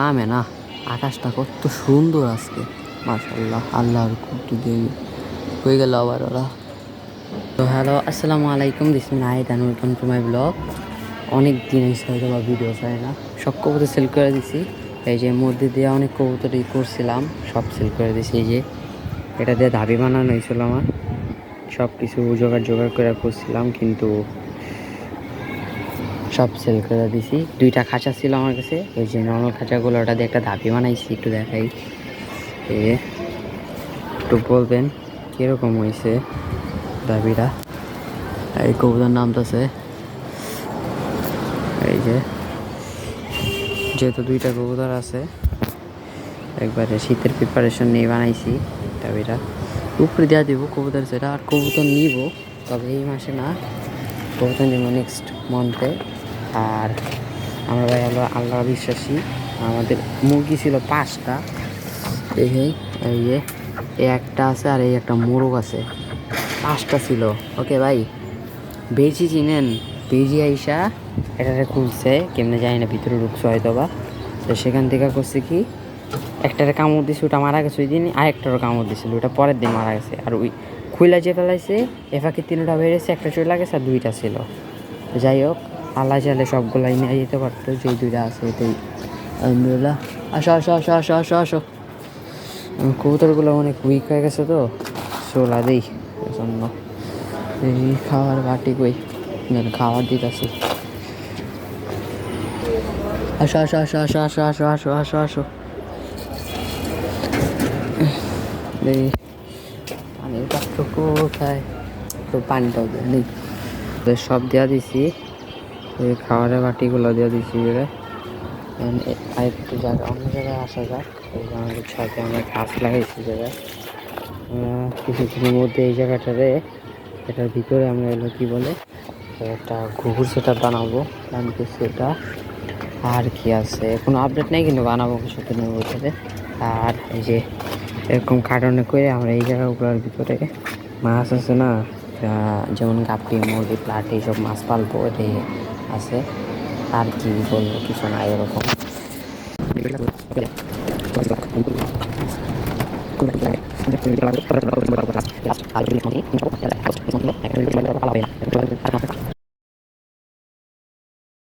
নামে না। আকাশটা কত সুন্দর আজকে, মাশাআল্লাহ। আল্লাহর কুটি দেবী হয়ে গেল আবার ওরা। তো হ্যালো, আসসালামু আলাইকুম, this mean aid and welcome to my blog. অনেক দিন এসে হয়তো বা ভিডিও চাই না, সব কবুতর সেল করে দিছি। এই যে মধ্যে দিয়ে অনেক কবুতরই করছিলাম, সব সেল করে দিছি। এই যে এটা দিয়ে ধাবি বানানো হয়েছিল আমার, সব কিছু জোগাড় করে করছিলাম, কিন্তু সব সেল করে দিছি। দুইটা খাঁচা ছিল আমার কাছে, ওই যে নর্মাল খাঁচাগুলো, ওটা দিয়ে একটা ধাপি বানাইছি। একটু দেখাই, একটু বলবেন কীরকম হয়েছে ধাপিটা। এই কবুতর নামতেছে, এই যে যেহেতু দুইটা কবুতর আছে, একবারে শীতের প্রিপারেশন নিয়ে বানাইছি ধাপিটা। উপরে দেওয়া দিব কবুতর সেটা, আর কবুতর নিব, তবে এই মাসে না, কবুতর নিব নেক্সট মান্থে। আর আমরা ভাই হলো আল্লাহ বিশ্বাসী। আমাদের মুরগি ছিল 5টা, এই যে এই একটা আছে, আর এই একটা মোরগ আছে, 5টা ছিল। ওকে ভাই, বেজি চিনেন? বেজি আইসা এটারে খুলছে কেমনে জানি না, ভিতরে ঢুকছে হয়তো বা। তো সেখান থেকে করছে কি, একটারে কামড় দিছে, ওটা মারা গেছে ওই দিন, আরেকটারও কামড় দিছিল, ওটা পরের দিন মারা গেছে। আর ওই খুইলা যে ফেলাইছে এফাকে 3টা বেড়েছে, একটা চলে গেছে, আর 2টা ছিল। যাই হোক, আল্লাহ চাইলে সবগুলাই নিয়ে যেতে পারতো, যেই 2টা আছে এটাই আলহামদুলিল্লাহ। আসো আসো আসো আসো আসো আসো। কবুতরগুলো অনেক উইক হয়ে গেছে, তো চোলা দেই জন্য। এই খাওয়ার বাটি কই, খাওয়ার দিতেছি। আসো আসো আসো আসো আসো আসো আসো আসো আসো। এই পানির পাত্র কোথায়? তো পানিটাও দেওয়া নেই, সব দেওয়া দিছি। এই খাওয়ারের বাটিগুলো দেওয়া দিছি। আর একটু জায়গা, অন্য জায়গায় আসা যাক। এই যে আমাদের ছাদে আমরা গাছ লাগাইছি জায়গায়, কিছুদিনের মধ্যে এই জায়গাটারে, এটার ভিতরে আমরা এলো কি বলে একটা ঘুঘুর সেটআপ বানাবো, প্ল্যান করছি এটা। আর কি আছে, কোনো আপডেট নেই, কিন্তু বানাবো কিছুদিনের মধ্যে। আর এই যে এরকম কার্টনে করে আমরা এই জায়গাগুলোর ভিতরে মাছ আছে না, যেমন গাপ্পি, মুরগি, প্লাট, এইসব মাছ পালবো, এটাই আছে। আর কি বলবো, কিছু নাই এরকম।